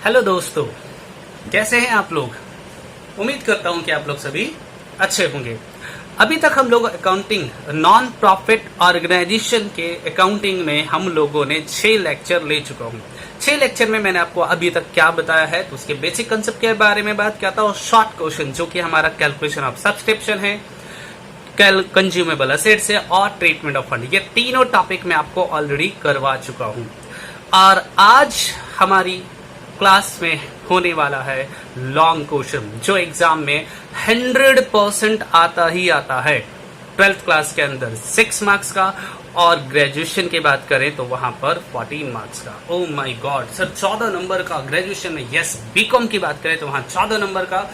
Hello दोस्तों, कैसे हैं आप लोग। उम्मीद करता हूं कि आप लोग सभी अच्छे होंगे। अभी तक हम लोग अकाउंटिंग नॉन प्रॉफिट ऑर्गेनाइजेशन के अकाउंटिंग में हम लोगों ने 6 लेक्चर ले चुका हूं। 6 लेक्चर में मैंने आपको अभी तक क्या बताया है, तो उसके बेसिक कंसेप्ट के बारे में बात किया था और शॉर्ट क्वेश्चन जो कि हमारा कैलकुलेशन ऑफ सब्सक्रिप्शन है, कंज्यूमेबल असेट्स है और ट्रीटमेंट ऑफ फंड, ये तीनों टॉपिक मैं आपको ऑलरेडी करवा चुका हूं। और आज हमारी क्लास में होने वाला है लॉन्ग क्वेश्चन जो एग्जाम में 100% आता ही आता है। 12th क्लास के अंदर 6 मार्क्स का और ग्रेजुएशन की बात करें तो वहां पर 14 मार्क्स का। Oh my God sir, 14 number का ग्रेजुएशन में। यस, बीकॉम की बात करें तो वहां 14 नंबर का,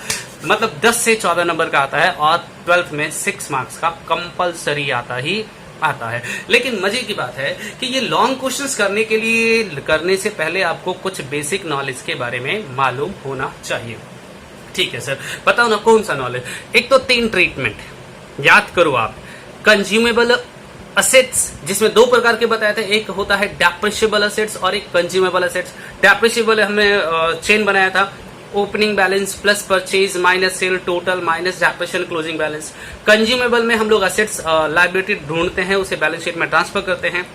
मतलब 10 से 14 नंबर का आता है और 12th में 6 मार्क्स का कंपलसरी आता है। लेकिन मजे की बात है कि ये लॉन्ग क्वेश्चंस करने से पहले आपको कुछ बेसिक नॉलेज के बारे में मालूम होना चाहिए। ठीक है सर, बताओ ना कौन सा नॉलेज। एक तो 3 ट्रीटमेंट याद करो आप। कंज्यूमेबल असेट्स जिसमें 2 प्रकार के बताए थे, एक होता है डेप्रिशिएबल असेट्स और एक कंज्यूमेबल असेट्स। डेप्रिशिएबल हमने चेन बनाया था, opening balance plus purchase minus cell total minus depreciation closing balance. Consumable में हम लोग असेट्स लायबिलिटी ढूंढते हैं, उसे बैलेंस शीट में ट्रांसफर करते हैं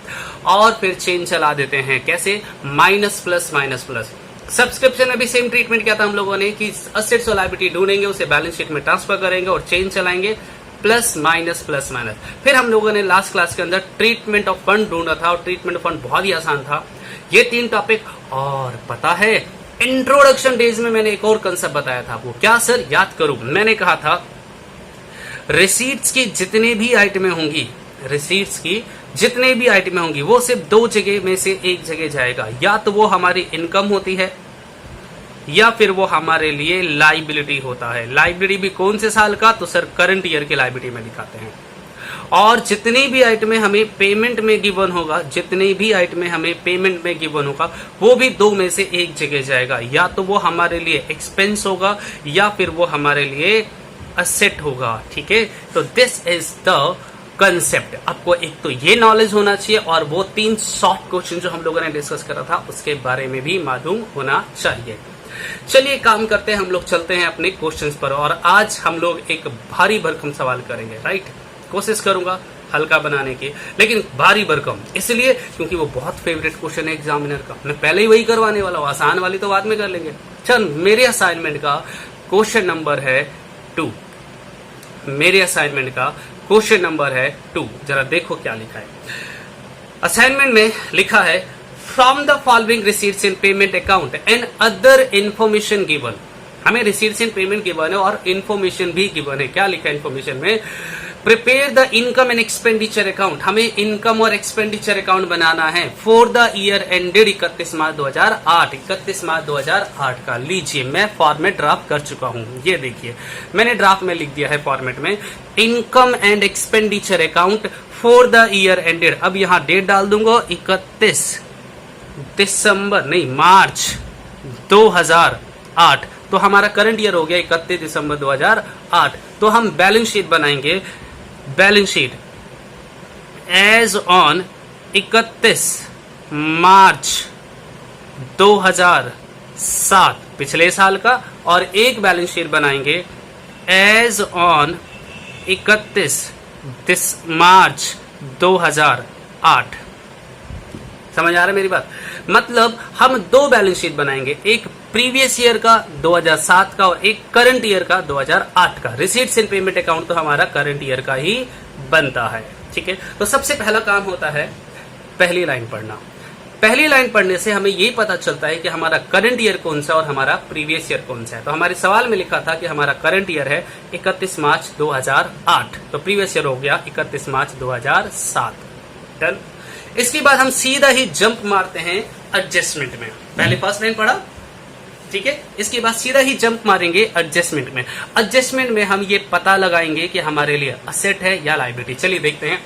और फिर चेन चला देते हैं। कैसे? Minus plus minus plus. Subscription में भी सेम ट्रीटमेंट किया था हम लोगों ने कि असेट्स और लायबिलिटी ढूंढेंगे, उसे बैलेंस शीट में ट्रांसफर करेंगे और चेन चलाएंगे प्लस माइनस प्लस माइनस। फिर हम लोगों ने लास्ट क्लास के अंदर ट्रीटमेंट ऑफ फंड ढूंढा था और ट्रीटमेंट ऑफ फंड बहुत ही आसान था। ये 3 टॉपिक। और पता है इंट्रोडक्शन डेज में मैंने एक और कंसेप्ट बताया था, वो क्या सर? याद करो, मैंने कहा था रिसीट्स की जितने भी आइटमें होंगी, रिसीट्स की जितने भी आइटमें होंगी वो सिर्फ 2 जगह में से एक जगह जाएगा। या तो वो हमारी इनकम होती है या फिर वो हमारे लिए लाइबिलिटी होता है। लाइबिलिटी भी कौन से साल का? तो सर करंट ईयर की लाइबिलिटी में दिखाते हैं। और जितनी भी आइटमें हमें पेमेंट में गिवन होगा, जितनी भी आइटमें हमें पेमेंट में गिवन होगा वो भी 2 में से एक जगह जाएगा। या तो वो हमारे लिए एक्सपेंस होगा या फिर वो हमारे लिए असेट होगा। ठीक है, तो दिस इज द कंसेप्ट। आपको एक तो ये नॉलेज होना चाहिए और वो 3 शॉर्ट क्वेश्चन जो हम लोगों ने डिस्कस करा था उसके बारे में भी मालूम होना चाहिए। चलिए काम करते हैं, हम लोग चलते हैं अपने क्वेश्चंस पर। और आज हम लोग एक भारी भरकम सवाल करेंगे। राइट, कोशिश करूंगा हल्का बनाने की, लेकिन भारी भरकम इसलिए क्योंकि वो बहुत फेवरेट क्वेश्चन है एग्जामिनर का। मैं पहले ही वही करवाने वाला हूं, आसान वाली तो बाद में कर लेंगे। चल, मेरे असाइनमेंट का क्वेश्चन नंबर है 2। मेरे असाइनमेंट का क्वेश्चन नंबर है 2। जरा देखो क्या लिखा है असाइनमेंट में। लिखा है from the following receipts in payment account and other information given. हमें रिसीट्स इन पेमेंट गिवन है और इंफॉर्मेशन भी गिवन है। क्या लिखा है इंफॉर्मेशन में? Prepare the income and expenditure account. हमें इनकम और एक्सपेंडिचर अकाउंट बनाना है फॉर द ईयर एंडेड 31 मार्च 2008। 31 मार्च 2008 का। लीजिए, मैं फॉर्मेट ड्राफ्ट कर चुका हूं। ये देखिए, मैंने ड्राफ्ट में लिख दिया है फॉर्मेट में income and expenditure account for the year ended. अब यहां डेट डाल दूंगा 31 दिसंबर नहीं मार्च 2008। तो हमारा करंट ईयर हो गया 31 दिसंबर 2008। तो हम बैलेंस शीट बनाएंगे। बैलेंस शीट एज ऑन 31 मार्च 2007 पिछले साल का, और एक बैलेंस शीट बनाएंगे एज ऑन 31 मार्च 2008। समझ आ रहा है मेरी बात? मतलब हम 2 बैलेंस शीट बनाएंगे, एक प्रीवियस ईयर का 2007 का और एक करंट ईयर का 2008 का। रिसीट्स इन पेमेंट अकाउंट तो हमारा करंट ईयर का ही बनता है। ठीक है, तो सबसे पहला काम होता है पहली लाइन पढ़ना। पहली लाइन पढ़ने से हमें ये पता चलता है कि हमारा करंट ईयर कौन सा और हमारा प्रीवियस ईयर कौन सा है। तो हमारे सवाल में लिखा था कि हमारा करंट ईयर है 31 मार्च 2008, तो प्रीवियस ईयर हो गया 31 मार्च 2007। डन। इसके बाद हम सीधा ही जंप मारते हैं एडजस्टमेंट में। पहले फर्स्ट लाइन पढ़ा, ठीक है। इसके बाद सीधा ही जंप मारेंगे एडजस्टमेंट में। एडजस्टमेंट में हम ये पता लगाएंगे कि हमारे लिए असेट है या लायबिलिटी। चलिए देखते हैं।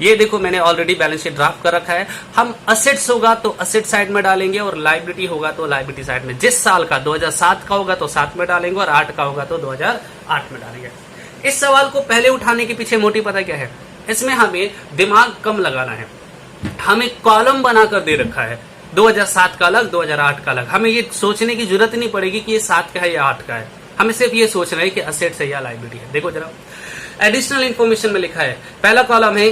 ये देखो, मैंने ऑलरेडी बैलेंस शीट ड्राफ्ट कर रखा है। हम असेट्स होगा तो असेट साइड में डालेंगे और लायबिलिटी होगा तो लायबिलिटी साइड में। जिस साल का 2007 का होगा तो 7 में डालेंगे और 8 का होगा तो 2008 में डालेंगे। इस सवाल को पहले उठाने के पीछे मोटी पता क्या है? इसमें हमें दिमाग कम लगाना है। हमें कॉलम बनाकर दे रखा है 2007 का अलग, 2008 का अलग। हमें ये सोचने की जरूरत नहीं पड़ेगी कि ये 7 का है या 8 का है, हमें सिर्फ ये सोचना है कि असेट्स है या लायबिलिटी है। देखो जरा, एडिशनल इन्फॉर्मेशन में लिखा है, पहला कॉलम है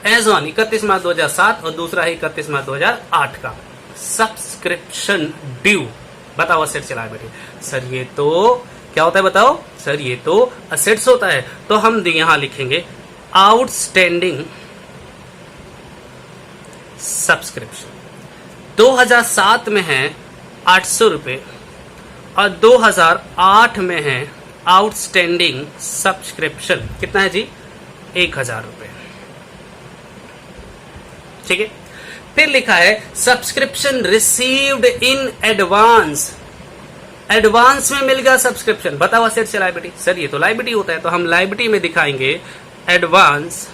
एज ऑन 31 मार्च 2007 और दूसरा है 31 मार्च 2008 का सब्सक्रिप्शन ड्यू। बताओ असेट्स या लायबिलिटी। सर ये तो क्या होता है बताओ। सर ये तो असेट्स होता है। तो हम यहां लिखेंगे आउटस्टैंडिंग सब्सक्रिप्शन। 2007 में है 800 रुपए और 2008 में है आउटस्टैंडिंग सब्सक्रिप्शन कितना है जी, 1000 रुपए। ठीक है। फिर लिखा है subscription received in advance. Advance में मिल गया सब्सक्रिप्शन। बताओ असेट्स या लायबिलिटी। सर ये तो लायबिलिटी होता है, तो हम लायबिलिटी में दिखाएंगे एडवांस।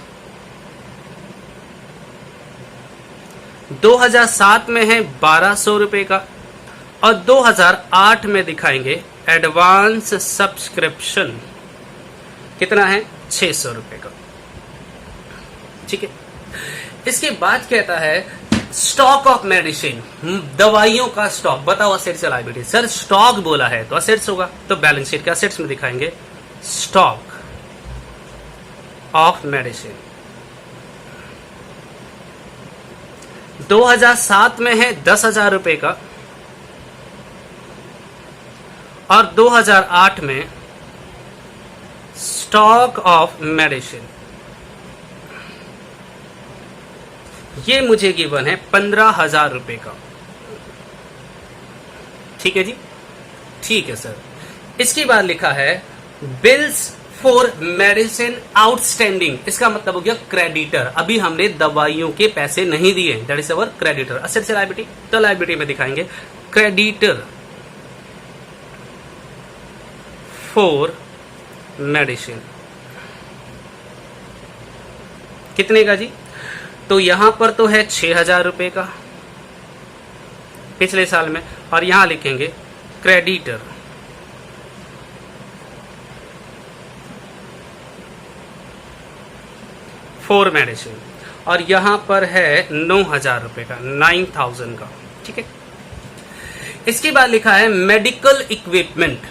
2007 में है 1200 रुपए का और 2008 में दिखाएंगे एडवांस सब्सक्रिप्शन कितना है, 600 रुपए का। ठीक है। इसके बाद कहता है स्टॉक ऑफ मेडिसिन, दवाइयों का स्टॉक। बताओ असेट्स या लायबिलिटी। सर स्टॉक बोला है तो असेट्स होगा, तो बैलेंस शीट के असेट्स में दिखाएंगे स्टॉक ऑफ मेडिसिन। 2007 में है 10,000 रुपए का और 2008 में स्टॉक ऑफ मेडिसिन ये मुझे गिवन है 15,000 रुपए का। ठीक है जी, ठीक है सर। इसके बाद लिखा है बिल्स फॉर मेडिसिन आउटस्टैंडिंग। इसका मतलब हो गया क्रेडिटर। अभी हमने दवाइयों के पैसे नहीं दिए, that is our creditor. Assets या लायबिलिटी, तो लायबिलिटी में दिखाएंगे क्रेडिटर फॉर मेडिसिन कितने का जी, तो यहां पर तो है 6,000 रुपए का पिछले साल में, और यहां लिखेंगे क्रेडिटर फॉर मेडिसिन, और यहां पर है 9,000 रुपए का, 9,000 का। ठीक है। इसके बाद लिखा है मेडिकल इक्विपमेंट,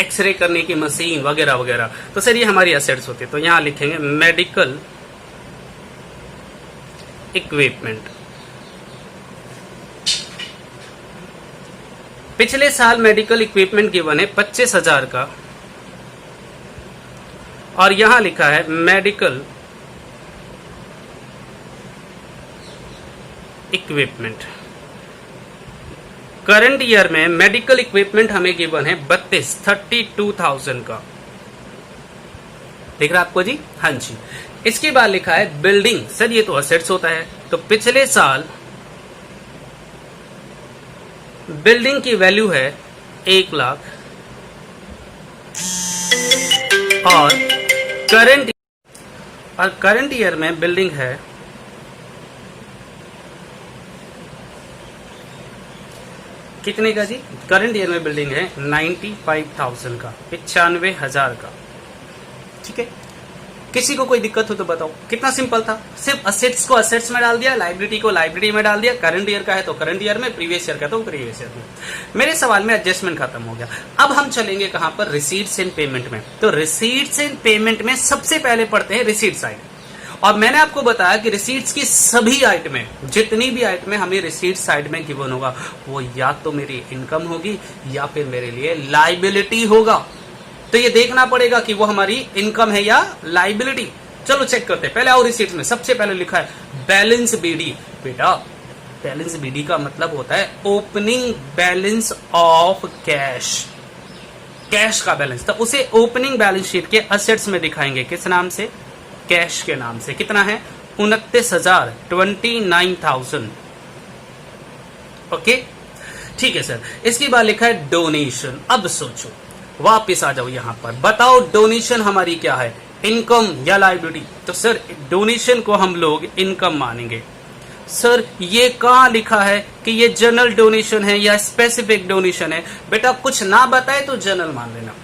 एक्सरे करने की मशीन वगैरह वगैरह। तो सर ये हमारी असेट्स होती है, तो यहां लिखेंगे मेडिकल इक्विपमेंट। पिछले साल मेडिकल इक्विपमेंट गिवन है 25,000 का, और यहां लिखा है मेडिकल इक्विपमेंट। करंट ईयर में मेडिकल इक्विपमेंट हमें गिवन है 32,000 का। दिख रहा आपको जी? हाँ जी। इसके बाद लिखा है बिल्डिंग। सर ये तो असेट्स होता है, तो पिछले साल बिल्डिंग की वैल्यू है 1 लाख और करंट ईयर में बिल्डिंग है कितने का जी? करंट ईयर में बिल्डिंग है 95,000 का, 95,000 का। ठीक है। किसी को कोई दिक्कत हो तो बताओ। कितना सिंपल था, सिर्फ असेट्स को असेट्स में डाल दिया, लायबिलिटी को लायबिलिटी में डाल दिया, करंट ईयर का है तो करंट ईयर में, प्रीवियस ईयर का तो प्रीवियस ईयर में। मेरे सवाल में एडजस्टमेंट खत्म हो गया। अब हम चलेंगे कहां पर, रिसीट्स एंड पेमेंट में। तो रिसीट्स एंड पेमेंट में सबसे पहले पढ़ते हैं रिसीट साइड, और मैंने आपको बताया कि रिसीट्स की सभी आइटमें, जितनी भी आइटमें हमें रिसीट साइड में गिवन होगा, वो या तो मेरी इनकम होगी या फिर मेरे लिए लायबिलिटी होगा। तो ये देखना पड़ेगा कि वो हमारी इनकम है या लायबिलिटी। चलो चेक करते हैं। पहले आओ रिसीट्स में, सबसे पहले लिखा है बैलेंस बीडी। बेटा बैलेंस बीडी का मतलब होता है opening balance of cash, cash का बैलेंस। तो उसे ओपनिंग बैलेंस शीट के असेट्स में दिखाएंगे किस नाम से, कैश के नाम से। कितना है? 29,000, 29,000। ओके ठीक है सर। इसके बाद लिखा है डोनेशन। अब सोचो, वापिस आ जाओ यहां पर, बताओ डोनेशन हमारी क्या है, इनकम या लायबिलिटी? तो सर डोनेशन को हम लोग इनकम मानेंगे। सर ये कहां लिखा है कि ये जनरल डोनेशन है या स्पेसिफिक डोनेशन है? बेटा कुछ ना बताए तो जनरल मान लेना,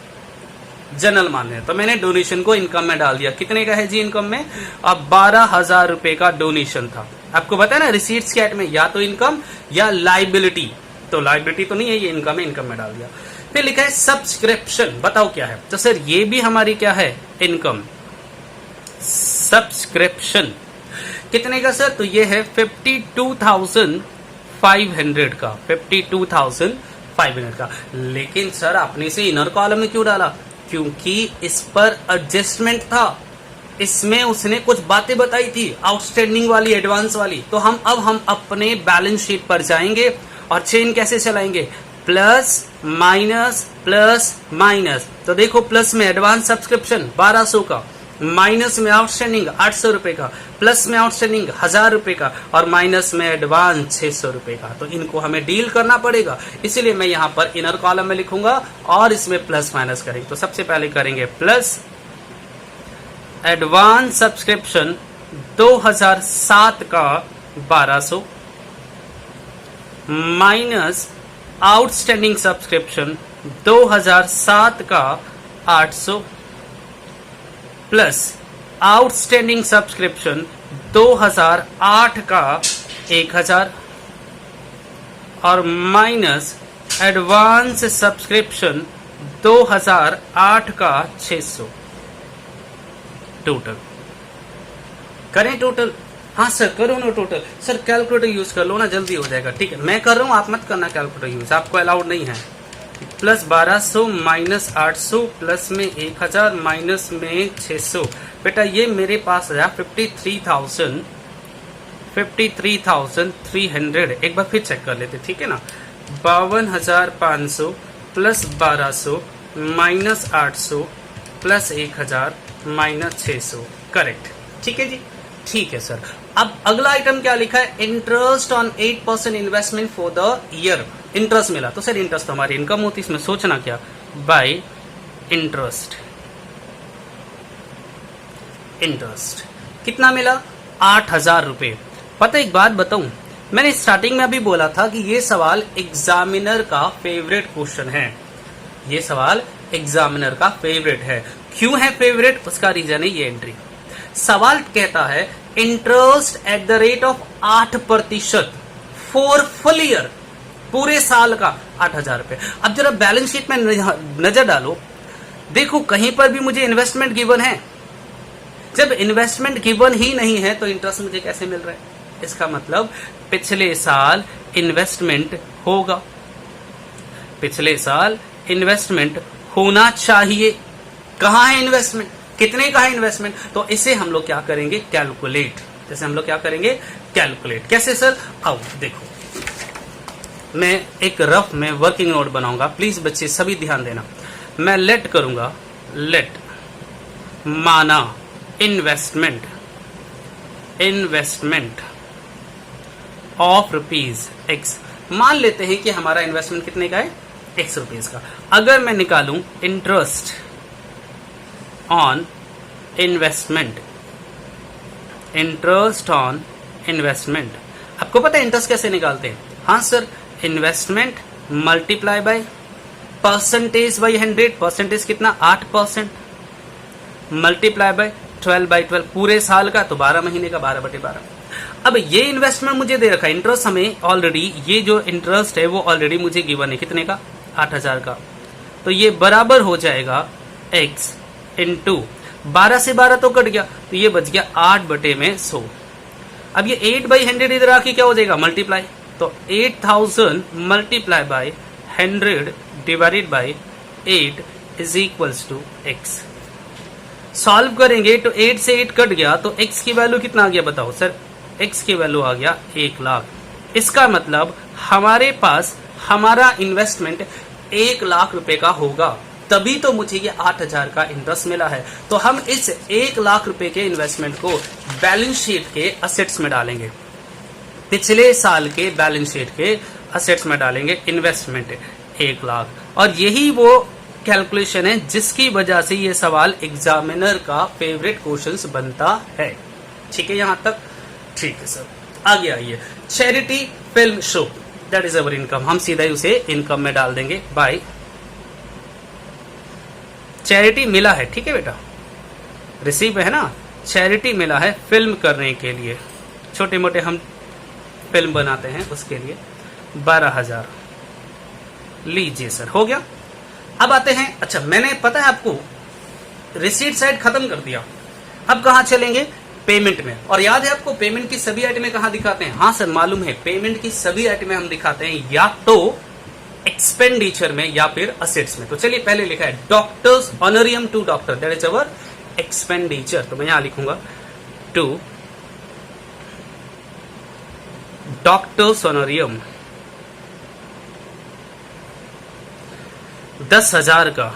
जनरल मान लेना। तो मैंने डोनेशन को इनकम में डाल दिया। कितने का है जी इनकम में? अब 12,000 रुपए का डोनेशन था। आपको पता है ना रिसीट्स के में या तो इनकम या लाइबिलिटी, तो लाइबिलिटी तो नहीं है, ये इनकम है, इनकम में डाल दिया। फिर लिखा है सब्सक्रिप्शन, बताओ क्या है, तो सर ये भी हमारी क्या है, इनकम। सब्सक्रिप्शन कितने का सर, तो ये है 52,500 का, 52,500 का। लेकिन सर आपने से इनर कॉलम में क्यों डाला, क्योंकि इस पर एडजस्टमेंट था, इसमें उसने कुछ बातें बताई थी आउटस्टैंडिंग वाली, एडवांस वाली। तो हम अपने बैलेंस शीट पर जाएंगे और चेन कैसे चलाएंगे, प्लस माइनस प्लस माइनस। तो देखो प्लस में एडवांस सब्सक्रिप्शन 1200 का, माइनस में आउटस्टैंडिंग 800 रुपए का, प्लस में आउटस्टैंडिंग 1000 रुपए का और माइनस में एडवांस 600 रुपए का। तो इनको हमें डील करना पड़ेगा, इसलिए मैं यहां पर इनर कॉलम में लिखूंगा और इसमें प्लस माइनस करेंगे। तो सबसे पहले करेंगे प्लस एडवांस सब्सक्रिप्शन 2007 का 1200 माइनस आउटस्टैंडिंग सब्सक्रिप्शन 2007 का 800 प्लस आउटस्टैंडिंग सब्सक्रिप्शन 2008 का 1000 और माइनस एडवांस सब्सक्रिप्शन 2008 का 600। टोटल करें, टोटल, हाँ सर करो ना टोटल। सर कैलकुलेटर यूज कर लो ना, जल्दी हो जाएगा। ठीक है मैं कर रहा हूं, आप मत करना कैलकुलेटर यूज, आपको अलाउड नहीं है। प्लस 1200 माइनस 800 प्लस में 1000 माइनस में 600, बेटा ये मेरे पास आया 53,300। एक बार फिर चेक कर लेते, ठीक है ना। 52,500 plus 1200 minus 800 plus 1000 minus 600, correct. ठीक है जी, ठीक है सर। अब अगला आइटम क्या लिखा है, interest on 8% investment for the year. Interest मिला, तो सर इंटरेस्ट तो हमारी इनकम होती है, इसमें सोचना क्या, बाय इंटरेस्ट। इंटरेस्ट कितना मिला, 8,000 रुपए। पता एक बात बताऊं, मैंने स्टार्टिंग में अभी बोला था कि ये सवाल एग्जामिनर का फेवरेट क्वेश्चन है। ये सवाल एग्जामिनर का फेवरेट है। क्यों है फेवरेट, उसका रीजन है ये एंट्री। सवाल कहता है interest at the rate of 8% for full year, पूरे साल का 8,000 रुपए। अब जरा बैलेंस शीट में नजर डालो, देखो कहीं पर भी मुझे इन्वेस्टमेंट गिवन है। जब इन्वेस्टमेंट गिवन ही नहीं है तो इंटरेस्ट मुझे कैसे मिल रहा है, इसका मतलब पिछले साल इन्वेस्टमेंट होगा, पिछले साल इन्वेस्टमेंट होना चाहिए। कहां है इन्वेस्टमेंट, कितने का है इन्वेस्टमेंट, तो इसे हम लोग क्या करेंगे, कैलकुलेट। जैसे हम लोग क्या करेंगे, कैलकुलेट। कैसे सर, आओ देखो, मैं एक रफ में वर्किंग नोट बनाऊंगा, प्लीज बच्चे सभी ध्यान देना। मैं लेट करूंगा, लेट माना investment, investment of rupees x. मान लेते हैं कि हमारा इन्वेस्टमेंट कितने का है, एक्स रुपीज का। अगर मैं निकालूं interest on investment, interest on investment, आपको पता है इंटरेस्ट कैसे निकालते हैं, हाँ sir, investment multiply by percentage by 100, percentage कितना 8%, मल्टीप्लाई बाय 12/12, पूरे साल का तो 12 महीने का 12/12। अब ये इन्वेस्टमेंट मुझे दे रखा है, इंटरेस्ट हमें ऑलरेडी, ये जो इंटरेस्ट है वो ऑलरेडी मुझे गिवन है, कितने का, 8,000 का। तो ये बराबर हो जाएगा x इंटू 12 से 12 तो कट गया, तो ये बच गया 8/100। अब ये 8/100 इधर आके क्या हो जाएगा, मल्टीप्लाई, तो 8,000 multiply by 100 divided by 8 is equals to x। Solve करेंगे तो 8 से 8 कट गया, तो x की वैल्यू कितना आ गया बताओ सर, x की वैल्यू आ गया 1 लाख। इसका मतलब हमारे पास हमारा इन्वेस्टमेंट 1 लाख रुपए का होगा, तभी तो मुझे ये 8,000 का इंटरेस्ट मिला है। तो हम इस 1 लाख रुपए के इन्वेस्टमेंट को बैलेंस शीट के असेट्स में डालेंगे, पिछले साल के बैलेंस शीट के असेट्स में डालेंगे इन्वेस्टमेंट 1 लाख। और यही वो कैलकुलेशन है जिसकी वजह से ये सवाल एग्जामिनर का फेवरेट क्वेश्चंस बनता है। ठीक है यहां तक, ठीक है सर। आगे आइए, charity film show, that is our income. हम सीधा ही उसे इनकम में डाल देंगे बाय चैरिटी मिला है, ठीक है बेटा, रिसीव है ना, चैरिटी मिला है फिल्म करने के लिए, छोटे मोटे हम फिल्म बनाते हैं उसके लिए 12,000 लीजिए सर, हो गया। अब आते हैं, अच्छा मैंने पता है आपको रिसीट साइड खत्म कर दिया, अब कहां चलेंगे, पेमेंट में। और याद है आपको पेमेंट की सभी आइटमें कहां दिखाते हैं, हाँ सर मालूम है, पेमेंट की सभी आइटमें हम दिखाते हैं या तो एक्सपेंडिचर में या फिर असेट्स में। तो चलिए पहले लिखा है doctors honorarium to doctor, that is our expenditure. तो मैं यहां लिखूंगा टू डॉक्टर्स ऑनरियम 10,000 का।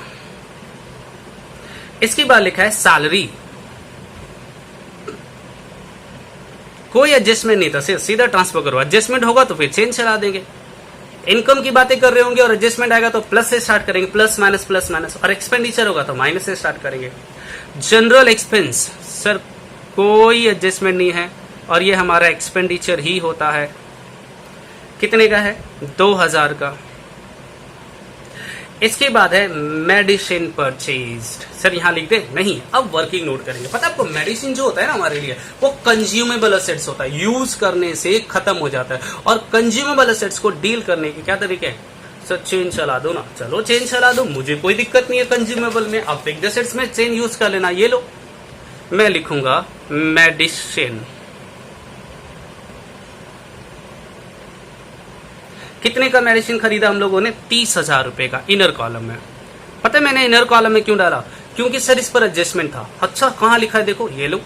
इसके बाद लिखा है सैलरी, कोई एडजस्टमेंट नहीं था, सीधा ट्रांसफर करो, एडजस्टमेंट होगा तो फिर चेंज चला देंगे। इनकम की बातें कर रहे होंगे और एडजस्टमेंट आएगा तो प्लस से स्टार्ट करेंगे, प्लस माइनस, और एक्सपेंडिचर होगा तो माइनस से स्टार्ट करेंगे। जनरल एक्सपेंस सर कोई एडजस्टमेंट नहीं है और ये हमारा एक्सपेंडिचर ही होता है। कितने का है, 2,000 का। इसके बाद है मेडिसिन परचेज्ड, सर यहां लिख दे, नहीं अब वर्किंग नोट करेंगे। पता है आपको मेडिसिन जो होता है ना हमारे लिए वो कंज्यूमेबल असेट्स होता है, यूज करने से खत्म हो जाता है। और कंज्यूमेबल असेट्स को डील करने के क्या तरीके हैं, सर चेन चला दो ना, चलो चेन चला दो, मुझे कोई दिक्कत नहीं है कंज्यूमेबल में, अब फिक्स्ड असेट्स में चेन यूज कर लेना। ये लो मैं लिखूंगा मेडिसिन, कितने का मेडिसिन खरीदा हम लोगों ने, 30,000 रुपए का, इनर कॉलम में। पता है मैंने इनर कॉलम में क्यों डाला, क्योंकि सर इस पर एडजस्टमेंट था। अच्छा कहां लिखा है, देखो ये लो,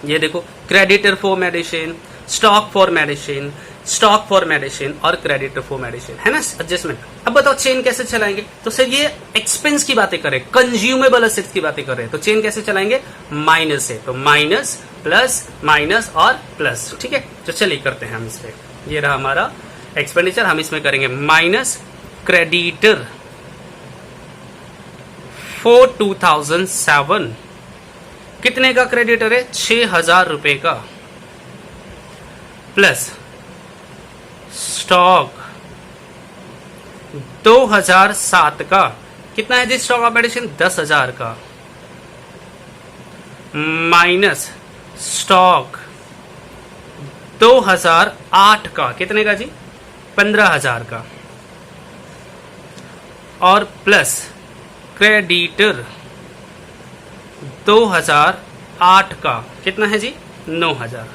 ये देखो creditor for medicine, stock for medicine, stock for medicine और क्रेडिटर फॉर मेडिसिन, है ना एडजस्टमेंट। अब बताओ चेन कैसे चलाएंगे, तो सर ये एक्सपेंस की बातें करें, कंज्यूमेबल असेट्स की बातें कर रहे हैं, तो चेन कैसे चलाएंगे, माइनस से, तो माइनस प्लस माइनस और प्लस, ठीक है। तो चलिए करते हैं हम इस पे, ये रहा हमारा एक्सपेंडिचर, हम इसमें करेंगे माइनस क्रेडिटर फॉर 2007, कितने का क्रेडिटर है, 6,000 रुपए का, प्लस स्टॉक 2007 का, कितना है जी स्टॉक ऑफ मेडिसिन, 10,000 का, माइनस स्टॉक 2008 का, कितने का जी, 15,000 का, और प्लस क्रेडिटर 2008 का, कितना है जी, 9,000।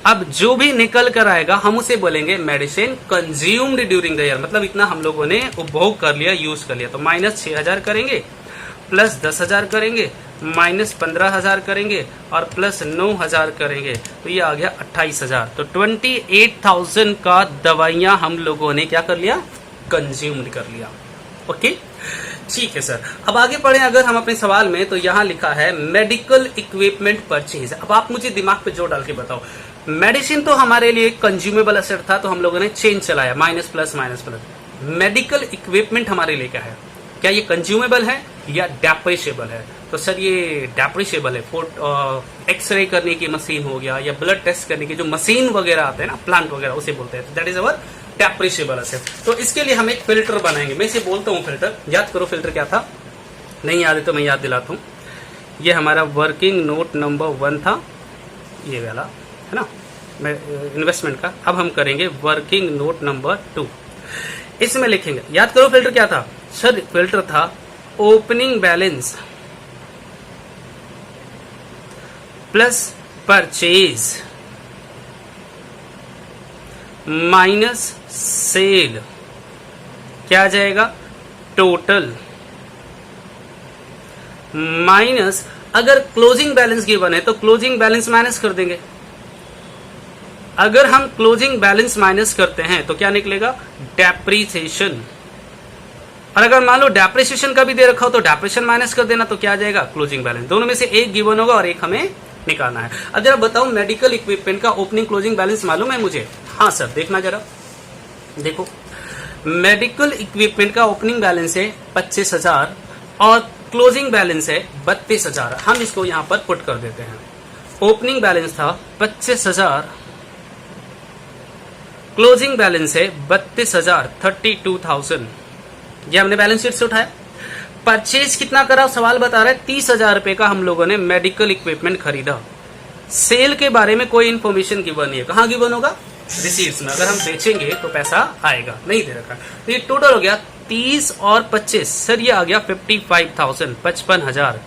अब जो भी निकल कर आएगा हम उसे बोलेंगे medicine consumed during the year, मतलब इतना हम लोगों ने उपभोग कर लिया, यूज कर लिया। तो माइनस 6,000 करेंगे, प्लस 10,000 करेंगे, माइनस 15,000 करेंगे और प्लस 9,000 करेंगे, तो ये आ गया 28,000। तो 28,000 का दवाइयां हम लोगों ने क्या कर लिया, कंज्यूम्ड कर लिया। ओके ठीक है सर। अब आगे पढ़े अगर हम अपने सवाल में, तो यहां लिखा है मेडिकल इक्विपमेंट परचेज। अब आप मुझे दिमाग पे जोर डाल के बताओ, मेडिसिन तो हमारे लिए कंज्यूमेबल असेट था, तो हम लोगों ने चेंज चलाया, minus plus minus plus. Medical equipment हमारे लिए क्या है, क्या ये कंज्यूमेबल है या डेप्रिशिएबल है, तो सर ये डेप्रिशिएबल है। एक्सरे करने की मशीन हो गया या ब्लड टेस्ट करने की जो मशीन वगैरह आते हैं ना, प्लांट वगैरह, उसे बोलते हैं, that is our depreciable asset. तो इसके लिए हम एक फिल्टर बनाएंगे, मैं इसे बोलता हूं फिल्टर, याद करो फिल्टर क्या था, नहीं याद है तो मैं याद दिलाता हूं। ये हमारा वर्किंग नोट नंबर 1 था, ये वाला है ना, इन्वेस्टमेंट का। अब हम करेंगे वर्किंग नोट नंबर 2, इसमें लिखेंगे, याद करो फिल्टर क्या था सर, फिल्टर था opening balance plus purchase minus cell, क्या आ जाएगा, टोटल, माइनस अगर क्लोजिंग बैलेंस गिवन है तो क्लोजिंग बैलेंस माइनस कर देंगे। अगर हम क्लोजिंग बैलेंस माइनस करते हैं तो क्या निकलेगा, डेप्रीसिएशन। और अगर मान लो डेप्रीसिएशन का भी दे रखा हो तो डेप्रीसिएशन माइनस कर देना, तो क्या आ जाएगा, क्लोजिंग बैलेंस। दोनों में से एक गिवन होगा और एक हमें निकालना है। अब जरा बताओ मेडिकल इक्विपमेंट का ओपनिंग क्लोजिंग बैलेंस मालूम है मुझे, हाँ सर देखना जरा, देखो मेडिकल इक्विपमेंट का ओपनिंग बैलेंस है 25,000 और क्लोजिंग बैलेंस है 32,000। हम इसको यहां पर पुट कर देते हैं। ओपनिंग बैलेंस था 25,000, क्लोजिंग बैलेंस है 32,000, 32,000, ये हमने बैलेंस शीट से उठाया। परचेज कितना करा सवाल बता रहा है, 30,000 रुपए का हम लोगों ने मेडिकल इक्विपमेंट खरीदा। सेल के बारे में कोई इंफॉर्मेशन गिवन नहीं है। कहाँ गिवन होगा? रिसीट्स में। अगर हम बेचेंगे तो पैसा आएगा, नहीं दे रखा। तो ये टोटल हो गया 30 और 25, सर ये आ गया 55,000, 55,000।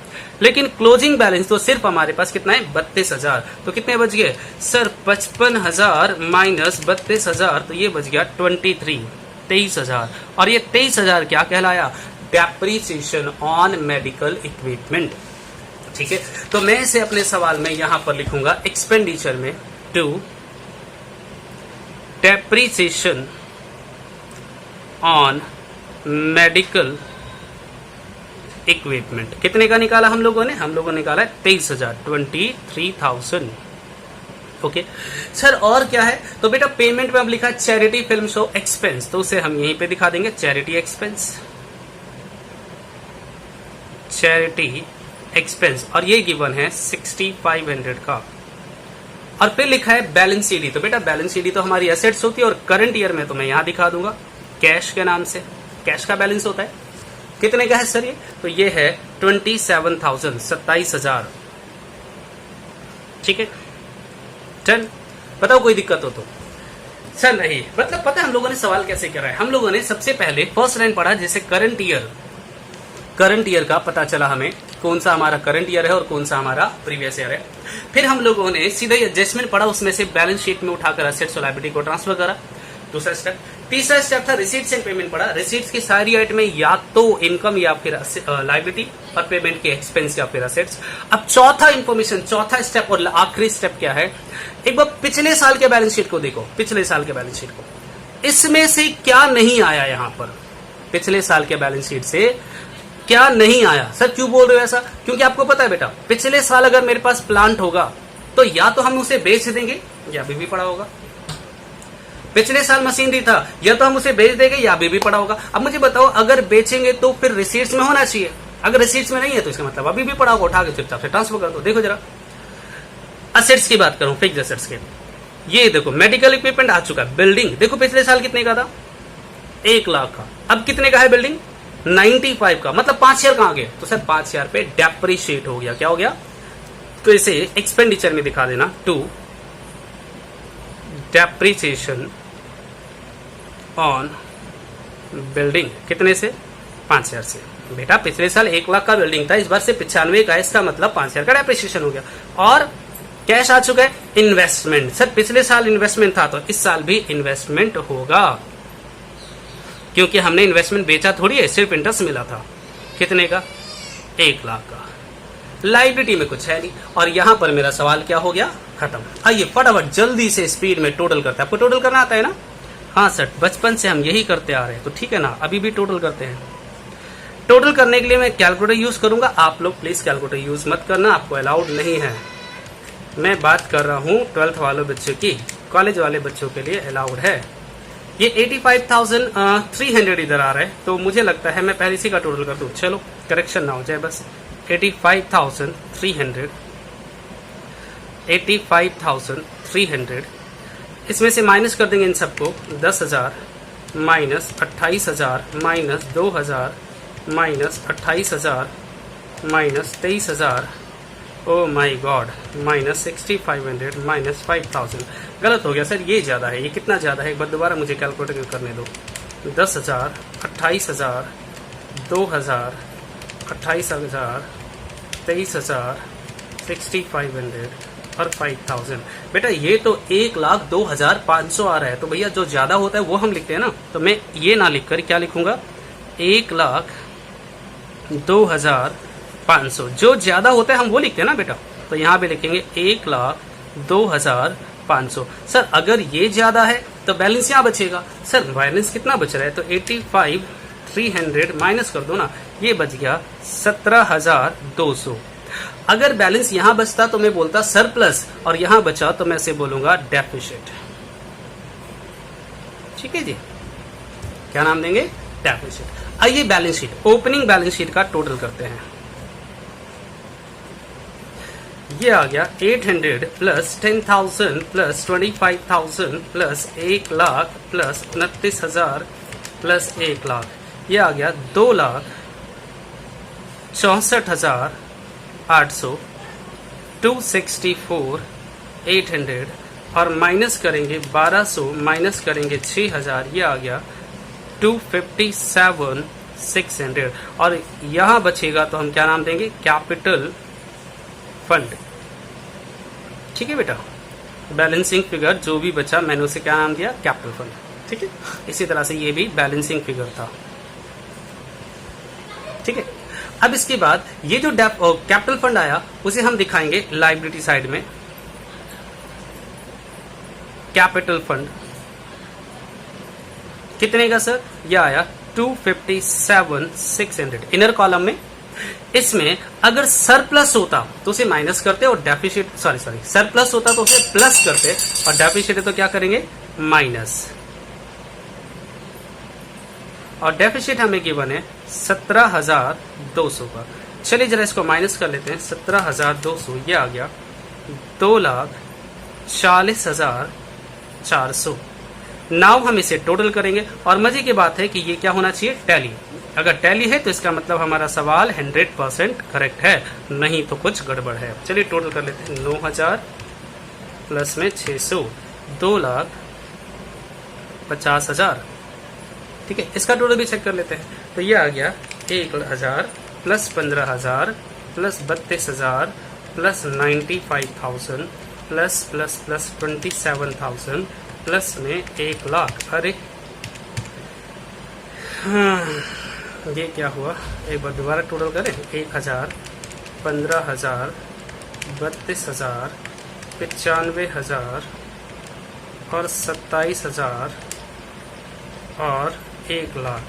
लेकिन क्लोजिंग बैलेंस तो सिर्फ हमारे पास कितना है? 32,000। तो कितने बच गए सर? 55,000 माइनस 32,000, तो ये बच गया 23,000। और ये 23,000 क्या कहलाया? Depreciation on medical equipment. ठीक है, तो मैं इसे अपने सवाल में यहां पर लिखूंगा एक्सपेंडिचर में to depreciation on medical equipment. कितने का निकाला हम लोगों ने? हम लोगों ने निकाला है 23,000, 23,000। ओके सर, और क्या है? तो बेटा पेमेंट में अब लिखा है चैरिटी फिल्म शो एक्सपेंस, तो उसे हम यहीं पे दिखा देंगे, चैरिटी एक्सपेंस, चैरिटी एक्सपेंस। और ये गिवन है 6500 का। और फिर लिखा है बैलेंस शीट। तो बेटा बैलेंस शीट तो हमारी एसेट्स होती है, और करंट ईयर में तो मैं यहां दिखा दूंगा कैश के नाम से। कैश का बैलेंस होता है कितने का है सर ये? तो ये है 27,000, 27,000। ठीक है, डन। बताओ कोई दिक्कत हो तो? सर नहीं, मतलब पता है हम लोगों ने सवाल कैसे करा है? हम लोगों ने सबसे पहले फर्स्ट लाइन पढ़ा, जैसे करंट ईयर का पता चला हमें कौन सा हमारा करंट ईयर है और कौन सा हमारा प्रीवियस ईयर है। फिर हम लोगों ने सीधा एडजस्टमेंट पढ़ा, उसमें से बैलेंस शीट में उठाकर असेट्स और लायबिलिटी को ट्रांसफर करा, दूसरा स्टेप। तीसरा स्टेप था रिसीट्स एंड पेमेंट पढ़ा। रिसीट्स की सारी आइटम में या तो इनकम या फिर लायबिलिटी, और पेमेंट के एक्सपेंस या फिर असेट्स। अब चौथा इंफॉर्मेशन, चौथा स्टेप और आखिरी स्टेप क्या है? एक बार पिछले साल के बैलेंस शीट को देखो, पिछले साल के बैलेंस शीट को, इसमें से क्या नहीं आया? यहां पर पिछले साल के बैलेंस शीट से क्या नहीं आया? सर क्यों बोल रहे हो ऐसा? क्योंकि आपको पता है बेटा, पिछले साल अगर मेरे पास प्लांट होगा तो या तो हम उसे बेच देंगे या अभी भी पड़ा होगा। पिछले साल मशीनरी था, या तो हम उसे बेच देंगे या अभी भी पड़ा होगा। अब मुझे बताओ, अगर बेचेंगे तो फिर रिसीट्स में होना चाहिए, अगर रिसीट्स में नहीं है तो इसका मतलब अभी भी पड़ा होगा, उठा के चुपचाप से ट्रांसफर कर दो। देखो जरा असेट्स की बात करूं, फिक्स्ड असेट्स के, ये देखो मेडिकल इक्विपमेंट आ चुका है। बिल्डिंग देखो पिछले साल कितने का था? 1 लाख का। अब कितने का है बिल्डिंग? 95 का। मतलब 5,000 कहां गए? तो सर 5,000 पे डेप्रिशिएट हो गया। क्या हो गया? तो इसे एक्सपेंडिचर में दिखा देना, टू डेप्रिसिएशन ऑन बिल्डिंग। कितने से? 5,000 से। बेटा पिछले साल 1 लाख का बिल्डिंग था, इस बार से 95 का, इसका मतलब 5,000 का डेप्रिसिएशन हो गया। और कैश आ चुका है इन्वेस्टमेंट। सर पिछले साल इन्वेस्टमेंट था तो इस साल भी इन्वेस्टमेंट होगा, क्योंकि हमने इन्वेस्टमेंट बेचा थोड़ी है, सिर्फ इंटरेस्ट मिला था। कितने का? 1 लाख का। लायबिलिटी में कुछ है नहीं, और यहां पर मेरा सवाल क्या हो गया? खत्म। आइए फटाफट जल्दी से स्पीड में टोटल करते हैं। आपको टोटल करना आता है ना? हाँ सर, बचपन से हम यही करते आ रहे हैं, तो ठीक है ना, अभी भी टोटल करते हैं। टोटल करने के लिए मैं कैलकुलेटर यूज करूंगा, आप लोग प्लीज कैलकुलेटर यूज मत करना, आपको अलाउड नहीं है। मैं बात कर रहा हूँ 12th वाले बच्चों की, कॉलेज वाले बच्चों के लिए अलाउड है। ये 85,300 इधर आ रहा है, तो मुझे लगता है मैं पहले इसी का टोटल कर दूं। चलो करेक्शन ना हो जाए बस। 85,300 इसमें से माइनस कर देंगे इन सबको। 10,000 माइनस 28,000 माइनस 2,000 माइनस 28,000 माइनस 23,000, ओ माई गॉड, माइनस 6,500 माइनस 5,000। गलत हो गया सर, ये ज्यादा है। ये कितना ज्यादा है? एक बार दोबारा मुझे कैलकुलेटर करने दो। 10,000 28,000 2,000 28,000 23,000 6,500 और 5,000। बेटा ये तो 1,02,500 आ रहा है, तो भैया जो ज्यादा होता है वो हम लिखते हैं ना, तो मैं ये ना लिखकर क्या लिखूंगा? 1,02,500। जो ज्यादा होता है हम वो लिखते हैं ना बेटा, तो यहाँ पे लिखेंगे 1,02,500। सर अगर ये ज्यादा है तो बैलेंस यहाँ बचेगा। सर बैलेंस कितना बच रहा है? तो 85,300 माइनस कर दो ना, ये बच गया 17,200। अगर बैलेंस यहाँ बचता तो मैं बोलता सरप्लस, और यहाँ बचा तो मैं इसे बोलूंगा डेफिसिट। ठीक है जी, क्या नाम देंगे? डेफिसिट। आइए balance sheet, opening balance sheet का टोटल करते हैं। ये आ गया 800 plus 10,000 plus 25,000 plus 1 lakh plus 29,000 plus 1 lakh. ये आ गया 2,64,800, 264 800 और माइनस करेंगे 1200 माइनस करेंगे 6000, ये आ गया 257,600 और यहाँ बचेगा तो हम क्या नाम देंगे, कैपिटल फंड। ठीक है बेटा, बैलेंसिंग फिगर जो भी बचा मैंने उसे क्या नाम दिया, कैपिटल फंड। ठीक है, इसी तरह से ये भी बैलेंसिंग फिगर था। ठीक है, अब इसके बाद ये जो कैपिटल फंड आया उसे हम दिखाएंगे लायबिलिटी साइड में। कैपिटल फंड कितने का सर, यह आया 257,600 इनर कॉलम में। इसमें अगर सरप्लस होता तो उसे माइनस करते और डेफिसिट सरप्लस होता तो उसे प्लस करते और डेफिसिट है तो क्या करेंगे, माइनस। और डेफिसिट हमें गिवन है 17,200 का। चलिए जरा इसको माइनस कर लेते हैं, 17,200 ये आ गया 2,40,400। नाउ हम इसे टोटल करेंगे और मजे की बात है कि ये क्या होना चाहिए, टैली। अगर टैली है तो इसका मतलब हमारा सवाल 100% करेक्ट है, नहीं तो कुछ गड़बड़ है। चलिए टोटल कर लेते हैं, 9,000 प्लस में 600, 2,50,000। ठीक है, इसका टोटल भी चेक कर लेते हैं। तो ये आ गया 1,000 plus 15,000 plus 32,000 plus 95,000 plus plus plus 27,000 plus में 1,00,000। अरे हाँ, ये क्या हुआ, एक बार दोबारा टोटल करें। 1,000 15,000 32,000 95,000 और 27,000 और 1,00,000।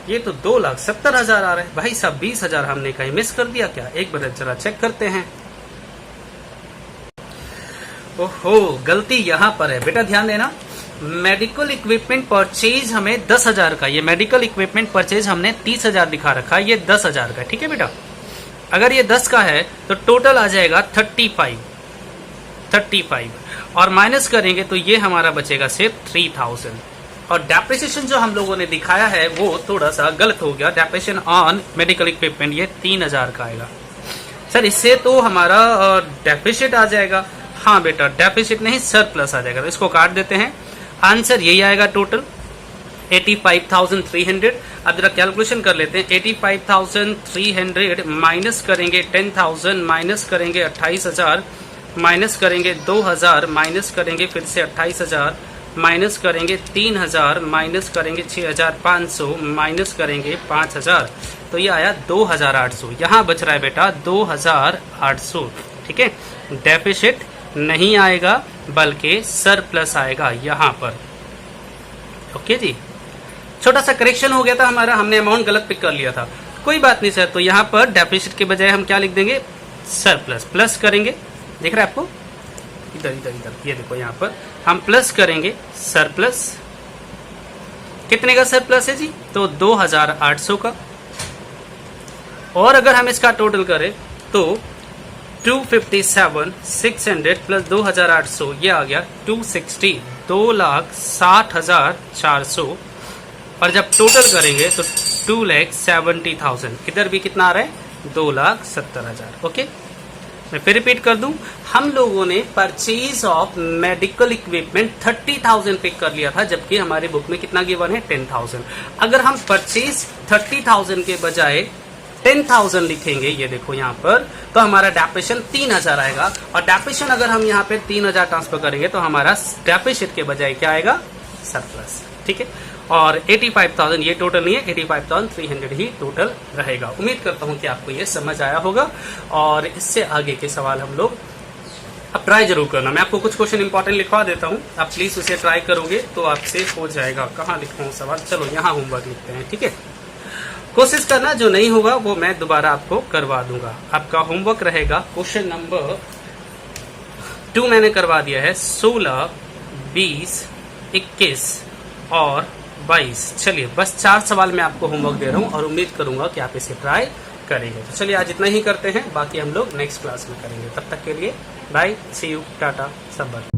ये तो 2,70,000 आ रहा है। भाई साहब 20,000 हमने कहीं मिस कर दिया क्या, एक बार जरा चेक करते हैं। ओहो, गलती यहाँ पर है बेटा, ध्यान देना। मेडिकल इक्विपमेंट परचेज हमें 10,000 का, ये मेडिकल इक्विपमेंट परचेज हमने 30,000 दिखा रखा है, ये 10,000 का। ठीक है बेटा, अगर ये 10 का है तो टोटल आ जाएगा 35 और माइनस करेंगे तो ये हमारा बचेगा सिर्फ 3,000। और डेप्रिसिएशन जो हम लोगों ने दिखाया है वो थोड़ा सा गलत हो गया। डेप्रिसिएशन ऑन मेडिकल इक्विपमेंट ये 3,000 का आएगा। सर इससे तो हमारा डेफिसिट आ जाएगा। हाँ बेटा, डेफिसिट नहीं सरप्लस आ जाएगा, तो इसको काट देते हैं। आंसर यही आएगा टोटल 85,300। अब जरा कैलकुलेशन कर लेते हैं। 85,300 माइनस करेंगे 10,000 माइनस करेंगे 28,000 माइनस करेंगे 2,000 माइनस करेंगे फिर से 28,000 माइनस करेंगे 3,000 माइनस करेंगे 6,500 माइनस करेंगे 5,000, तो ये आया 2,800। यहाँ बच रहा है बेटा 2,800। ठीक है, डेफिसिट नहीं आएगा बल्कि सरप्लस आएगा यहाँ पर। ओके जी, छोटा सा करेक्शन हो गया था हमारा, हमने अमाउंट गलत पिक कर लिया था। कोई बात नहीं सर, तो यहाँ पर डेफिसिट के बजाय हम क्या लिख देंगे, सरप्लस। प्लस करेंगे, देख रहे हैं आपको, इधर इधर इधर, ये देखो यहाँ पर हम प्लस करेंगे सरप्लस। कितने का सरप्लस है जी, तो 2,800 का। और अगर हम इसका टोटल करें तो 257,600 प्लस 2,800 ये आ गया 260, 2,60,400। और जब टोटल करेंगे तो 2,70,000। इधर भी कितना आ रहा है, 2,70,000। ओके, मैं फिर रिपीट कर दूं, हम लोगों ने purchase of medical equipment 30,000 pick कर लिया था, जबकि हमारे बुक में कितना गिवन है, 10,000। अगर हम परचेज 30,000 के बजाय 10,000 लिखेंगे, ये देखो यहाँ पर, तो हमारा डेप्रिसिएशन 3,000 आएगा। और डेप्रिसिएशन अगर हम यहाँ पे 3,000 ट्रांसफर करेंगे तो हमारा डेप्रिसिएशन के बजाय क्या आएगा, सरप्लस। ठीक है, और 85,000 ये टोटल नहीं है, 85,300 ही टोटल रहेगा। उम्मीद करता हूँ कि आपको ये समझ आया होगा और इससे आगे के सवाल हम लोग अब ट्राई जरूर करना। मैं आपको कुछ क्वेश्चन इंपॉर्टेंट लिखवा देता हूँ, आप प्लीज उसे ट्राई करोगे तो आपसे हो जाएगा। कहाँ लिखूँ सवाल, चलो यहाँ होमवर्क लिखते हैं। ठीक है, कोशिश करना, जो नहीं होगा वो मैं दोबारा आपको करवा दूंगा। आपका होमवर्क रहेगा क्वेश्चन नंबर 2 मैंने करवा दिया है, 16, 20, 21 और 22। चलिए बस 4 सवाल मैं आपको होमवर्क दे रहा हूँ और उम्मीद करूंगा कि आप इसे ट्राई करेंगे। तो चलिए आज इतना ही करते हैं, बाकी हम लोग नेक्स्ट क्लास में करेंगे। तब तक के लिए बाय, सी यू, टाटा, सब।